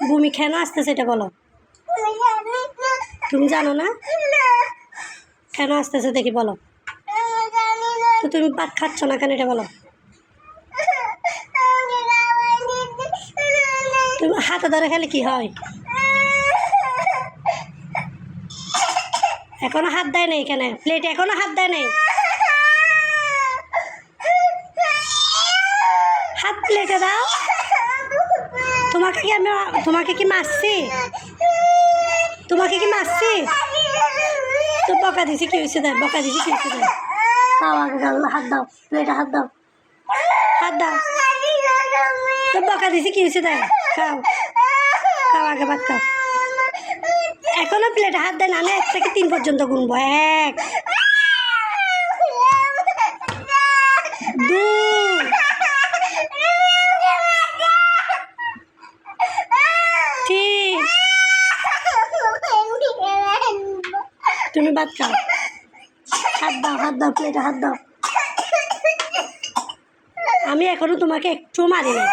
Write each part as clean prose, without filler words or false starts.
বমি কেন আসতেছে এটা বলো। তুমি জানো না কেন আসতেছে দেখি বলো। তো তুমি ভাত খাচ্ছ না কেন এটা বলো। তুমি হাতে ধরে খেলে কি হয়? এখনো হাত দেয় নাই এখানে প্লেটে, এখনো হাত দেয় নাই। হাত প্লেটে দাও। তোমাকে কি মারছি? তোমাকে কি মারছি? তো বকা দিছি কি হয়েছে দেয়, বকা দিছি কি হয়েছে দেয়। খাও আগে হাত দাও, প্লেটে হাত দাও, হাত দাও। তো বকা দিছি কি হয়েছে দেয়। খাও খাও আগে ভাত খাও। এখনো প্লেটে হাত দেয় না। আমি 1 থেকে 3 পর্যন্ত গুনবো। 1 2 3। তুমি ভাত খাও। হাত দাও, হাত দাও, প্লেটে হাত দাও। আমি এখনো তোমাকে একটু মারি নাই।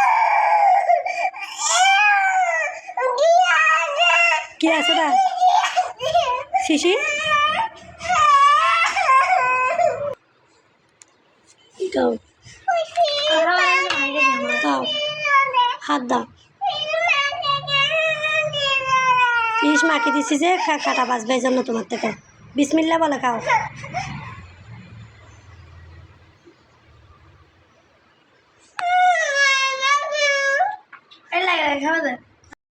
কি আছে না শিশি? খাও খাও, হাত দাও। মাকে দিছি যে কাটা বাঁচবে এই জন্য তোমার থেকে। বিসমিল্লাহ বলে খাও।